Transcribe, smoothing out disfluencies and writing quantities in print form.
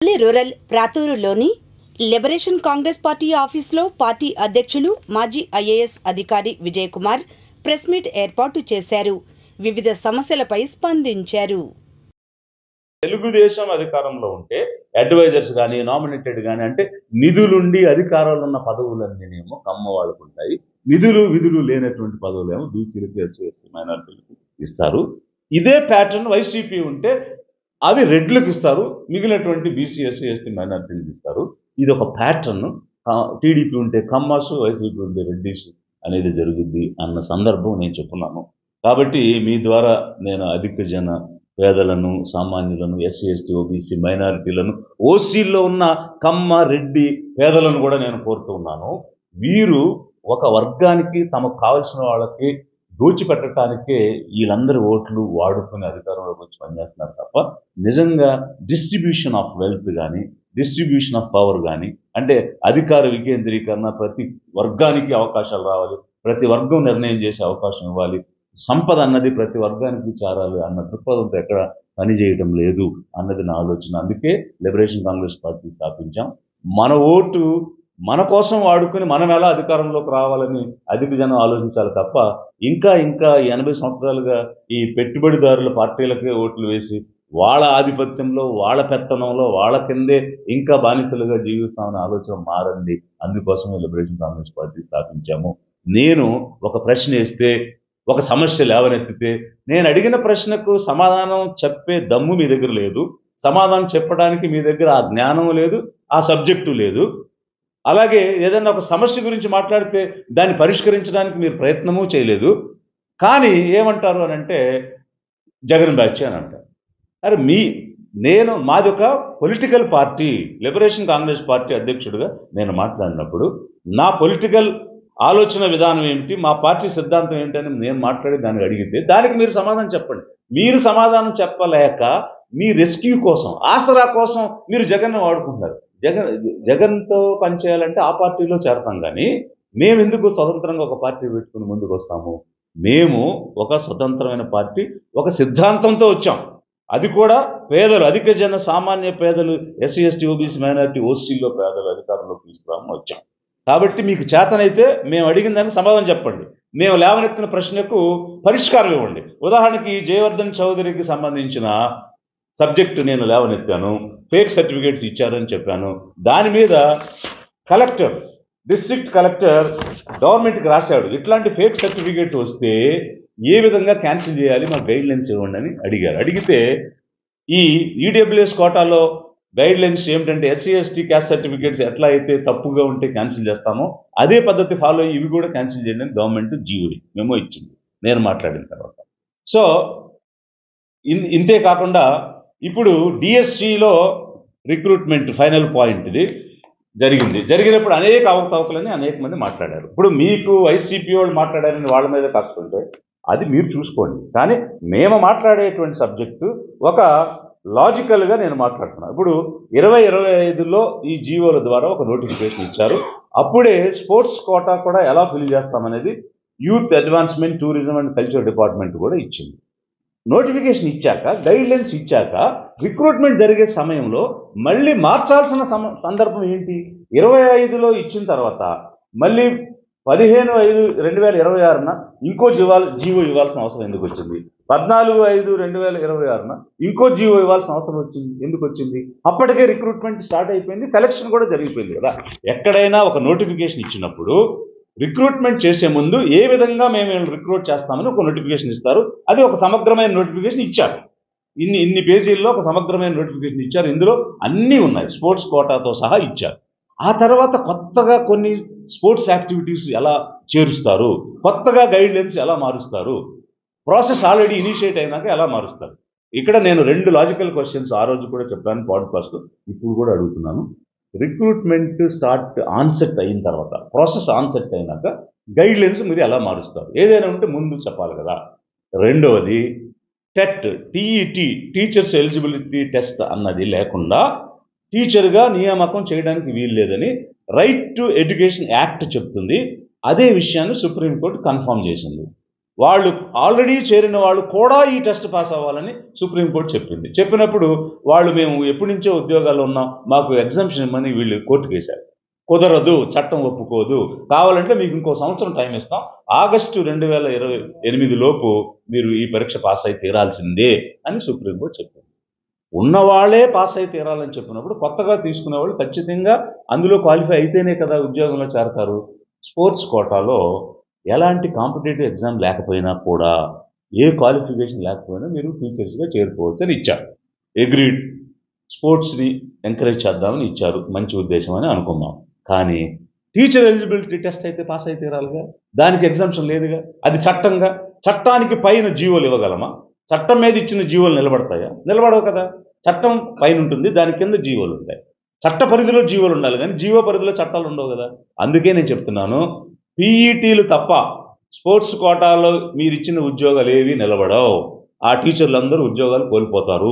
Rural ప్రాతూరులోని liberation Congress party ఆఫీసులో party అధ్యక్షులు మాజీ ఐఏఎస్ అధికారి విజయ్ కుమార్ ప్రెస్ మీట్ ఏర్పాటు చేశారు. వివిధ సమస్యలపై స్పందించారు. తెలుగుదేశం అధికారంలో ఉంటే అడ్వైజర్స్ కానీ నామినేటెడ్ కానీ అంటే నిధులుండి అధికారాలు ఉన్న పదవులన్నీనేమో కమ్మ వాళ్ళకు ఉంటాయి. నిధులు విధులు లేనటువంటి పదవులేమో బీసీలకు ఎస్సీ ఎస్టీ మైనారిటీలకు ఇస్తారు. ఇదే ప్యాటర్న్ వైసీపీ ఉంటే అవి రెడ్లకు ఇస్తారు, మిగిలినటువంటి బీసీ ఎస్సీ ఎస్టీ మైనారిటీలకు ఇస్తారు. ఇది ఒక ప్యాటర్న్. టీడీపీ ఉంటే కమ్మాసు, వైసీపీ ఉంటే రెడ్డిస్ అనేది జరుగుద్ది అన్న సందర్భం నేను చెప్తున్నాను. కాబట్టి మీ ద్వారా నేను అధిక జన పేదలను, సామాన్యులను, ఎస్సీ ఎస్టీ ఓబీసీ మైనారిటీలను, ఓసీల్లో ఉన్న కమ్మ రెడ్డి పేదలను కూడా నేను కోరుతూ ఉన్నాను. వీరు ఒక వర్గానికి తమకు కావాల్సిన వాళ్ళకి దోచిపెట్టడానికే వీళ్ళందరి ఓట్లు వాడుకుని అధికారంలోకి వచ్చి పనిచేస్తున్నారు తప్ప నిజంగా డిస్ట్రిబ్యూషన్ ఆఫ్ వెల్త్ కానీ, డిస్ట్రిబ్యూషన్ ఆఫ్ పవర్ కానీ, అంటే అధికార వికేంద్రీకరణ, ప్రతి వర్గానికి అవకాశాలు రావాలి, ప్రతి వర్గం నిర్ణయం చేసే అవకాశం ఇవ్వాలి, సంపద అన్నది ప్రతి వర్గానికి చేరాలి అన్న దృక్పథంతో ఎక్కడ పనిచేయటం లేదు అన్నది నా ఆలోచన. అందుకే లిబరేషన్ కాంగ్రెస్ పార్టీ స్థాపించాం. మన ఓటు మన కోసం వాడుకుని మనం ఎలా అధికారంలోకి రావాలని అధిక జనం ఆలోచించాలి తప్ప ఇంకా 80 సంవత్సరాలుగా ఈ పెట్టుబడిదారుల పార్టీలకే ఓట్లు వేసి వాళ్ళ ఆధిపత్యంలో, వాళ్ళ పెత్తనంలో, వాళ్ళ కిందే ఇంకా బానిసలుగా జీవిస్తామనే ఆలోచన మారండి. అందుకోసమే లిబరేషన్ కాంగ్రెస్ పార్టీ స్థాపించాము. నేను ఒక ప్రశ్న వేస్తే, ఒక సమస్య లేవనెత్తితే నేను అడిగిన ప్రశ్నకు సమాధానం చెప్పే దమ్ము మీ దగ్గర లేదు, సమాధానం చెప్పడానికి మీ దగ్గర ఆ జ్ఞానం లేదు, ఆ సబ్జెక్టు లేదు. అలాగే ఏదైనా ఒక సమస్య గురించి మాట్లాడితే దాన్ని పరిష్కరించడానికి మీరు ప్రయత్నమూ చేయలేదు. కానీ ఏమంటారు అని అంటే జగన్ బ్యాచ్ అని అంటారు. అరే మాది ఒక political party, liberation Congress party అధ్యక్షుడిగా నేను మాట్లాడినప్పుడు నా పొలిటికల్ ఆలోచన విధానం ఏమిటి, మా పార్టీ సిద్ధాంతం ఏంటని నేను మాట్లాడి దానికి అడిగితే దానికి మీరు సమాధానం చెప్పండి. మీరు సమాధానం చెప్పలేక మీ రెస్క్యూ కోసం, ఆసరా కోసం మీరు జగన్ను వాడుకుంటున్నారు. జగన్తో పనిచేయాలంటే ఆ పార్టీలో చేరతాం, కానీ మేము ఎందుకు స్వతంత్రంగా ఒక పార్టీ పెట్టుకుని ముందుకు వస్తాము? మేము ఒక స్వతంత్రమైన పార్టీ, ఒక సిద్ధాంతంతో వచ్చాం. అది కూడా పేదలు, అధిక జన సామాన్య పేదలు, ఎస్సీ ఎస్టీ ఓబీసీ మైనారిటీ ఓసీలో పేదలు అధికారంలోకి తీసుకురామని వచ్చాం. కాబట్టి మీకు చేతనైతే మేము అడిగిన దానికి సమాధానం చెప్పండి, మేము లేవనెత్తిన ప్రశ్నకు పరిష్కారం ఇవ్వండి. ఉదాహరణకి జయవర్ధన్ చౌదరికి సంబంధించిన సబ్జెక్టు నేను లేవనెత్తాను, ఫేక్ సర్టిఫికేట్స్ ఇచ్చారని చెప్పాను. దాని మీద డిస్ట్రిక్ట్ కలెక్టర్ గవర్నమెంట్కి రాశాడు, ఇట్లాంటి ఫేక్ సర్టిఫికేట్స్ వస్తే ఏ విధంగా క్యాన్సిల్ చేయాలి, మాకు గైడ్ లైన్స్ ఇవ్వండి అని అడిగారు. అడిగితే ఈ ఈడబ్ల్యూఎస్ కోటాలో గైడ్ లైన్స్ ఏమిటంటే ఎస్సీ ఎస్టీ క్యాస్ట్ సర్టిఫికేట్స్ ఎట్లా అయితే తప్పుగా ఉంటే క్యాన్సిల్ చేస్తామో అదే పద్ధతి ఫాలో అయ్యి ఇవి కూడా క్యాన్సిల్ చేయండి అని గవర్నమెంట్ జీవో మెమో ఇచ్చింది నేను మాట్లాడిన తర్వాత. సో ఇంతే కాకుండా ఇప్పుడు డిఎస్సిలో రిక్రూట్మెంట్ ఫైనల్ పాయింట్ ఇది జరిగినప్పుడు అనేక అవకతవకలని అనేక మంది మాట్లాడారు. ఇప్పుడు మీకు వైసీపీ వాళ్ళు మాట్లాడారని వాళ్ళ మీద కాకుంటే అది మీరు చూసుకోండి, కానీ మేము మాట్లాడేటువంటి సబ్జెక్టు ఒక లాజికల్గా నేను మాట్లాడుతున్నాను. ఇప్పుడు 2025లో ఈ జీవోల ద్వారా ఒక నోటిఫికేషన్ ఇచ్చారు. అప్పుడే స్పోర్ట్స్ కోటా కూడా ఎలా ఫిల్ చేస్తామనేది youth advancement, tourism and culture department కూడా ఇచ్చింది. నోటిఫికేషన్ ఇచ్చాక, గైడ్ లైన్స్ ఇచ్చాక, రిక్రూట్మెంట్ జరిగే సమయంలో మళ్ళీ మార్చాల్సిన సందర్భం ఏంటి? 25లో ఇచ్చిన తర్వాత మళ్ళీ 15/5/2026న ఇంకో జీవో ఇవ్వాల్సిన అవసరం ఎందుకు వచ్చింది? 14/5/2026న ఇంకో జీవో ఇవ్వాల్సిన అవసరం ఎందుకు వచ్చింది? అప్పటికే రిక్రూట్మెంట్ స్టార్ట్ అయిపోయింది, సెలక్షన్ కూడా జరిగిపోయింది కదా. ఎక్కడైనా ఒక నోటిఫికేషన్ ఇచ్చినప్పుడు రిక్రూట్మెంట్ చేసే ముందు ఏ విధంగా మేము రిక్రూట్ చేస్తామని ఒక నోటిఫికేషన్ ఇస్తారు. అది ఒక సమగ్రమైన నోటిఫికేషన్ ఇచ్చారు. ఇన్ని పేజీల్లో ఒక సమగ్రమైన నోటిఫికేషన్ ఇచ్చారు. ఇందులో అన్నీ ఉన్నాయి, స్పోర్ట్స్ కోటాతో సహా ఇచ్చారు. ఆ తర్వాత కొత్తగా కొన్ని స్పోర్ట్స్ యాక్టివిటీస్ ఎలా చేరుస్తారు, కొత్తగా గైడ్ లైన్స్ ఎలా మారుస్తారు, ప్రాసెస్ ఆల్రెడీ ఇనిషియేట్ అయినాక ఎలా మారుస్తారు. ఇక్కడ నేను 2 లాజికల్ క్వశ్చన్స్ ఆ రోజు కూడా చెప్పాను పాడ్కాస్ట్, ఇప్పుడు కూడా అడుగుతున్నాను. రిక్రూట్మెంట్ ఆన్సెట్ అయిన తర్వాత, ప్రాసెస్ ఆన్సెట్ అయినాక గైడ్ లైన్స్ మీరు ఎలా మారుస్తారు? ఏదైనా ఉంటే ముందు చెప్పాలి కదా. రెండవది టీఈటీ, టీచర్స్ ఎలిజిబిలిటీ టెస్ట్ అన్నది లేకుండా టీచర్గా నియామకం చేయడానికి వీలు లేదని రైట్ టు ఎడ్యుకేషన్ యాక్ట్ చెప్తుంది. అదే విషయాన్ని సుప్రీంకోర్టు కన్ఫర్మ్ చేసింది. వాళ్ళు ఆల్రెడీ చేరిన వాళ్ళు కూడా ఈ టెస్ట్ పాస్ అవ్వాలని సుప్రీంకోర్టు చెప్పింది. చెప్పినప్పుడు వాళ్ళు మేము ఎప్పటి నుంచో ఉద్యోగాలు ఉన్నాం, మాకు ఎగ్జామ్షన్ ఇమ్మని వీళ్ళు కోర్టుకు వేశారు. కుదరదు, చట్టం ఒప్పుకోదు, కావాలంటే మీకు ఇంకో సంవత్సరం టైం ఇస్తాం, ఆగస్టు 2028 లోపు మీరు ఈ పరీక్ష పాస్ అయి తీరాల్సిందే అని సుప్రీంకోర్టు చెప్పింది. ఉన్నవాళ్లే పాస్ అయి తీరాలని చెప్పినప్పుడు కొత్తగా తీసుకునే వాళ్ళు ఖచ్చితంగా అందులో క్వాలిఫై అయితేనే కదా ఉద్యోగంలో చేరతారు. స్పోర్ట్స్ కోటాలో ఎలాంటి కాంపిటేటివ్ ఎగ్జామ్ లేకపోయినా కూడా, ఏ క్వాలిఫికేషన్ లేకపోయినా మీరు టీచర్స్గా చేరుకోవచ్చు అని ఇచ్చారు. అగ్రీడ్, స్పోర్ట్స్ని ఎంకరేజ్ చేద్దామని ఇచ్చారు, మంచి ఉద్దేశం అని అనుకున్నాం. కానీ టీచర్ ఎలిజిబిలిటీ టెస్ట్ అయితే పాస్ అయితే తీరాలిగా, దానికి ఎగ్జామ్షన్ లేదుగా. అది చట్టంగా, చట్టానికి పైన జీవోలు ఇవ్వగలమా? చట్టం మీద ఇచ్చిన జీవోలు నిలబడతాయా? నిలబడవు కదా. చట్టం పైన ఉంటుంది, దాని కింద జీవోలు ఉంటాయి. చట్ట పరిధిలో జీవోలు ఉండాలి కానీ జీవో పరిధిలో చట్టాలు ఉండవు కదా. అందుకే నేను చెప్తున్నాను, పీఈటీలు తప్ప స్పోర్ట్స్ కోటాలో మీరు ఇచ్చిన ఉద్యోగాలు ఏవి నిలబడవు. ఆ టీచర్లందరూ ఉద్యోగాలు కోల్పోతారు.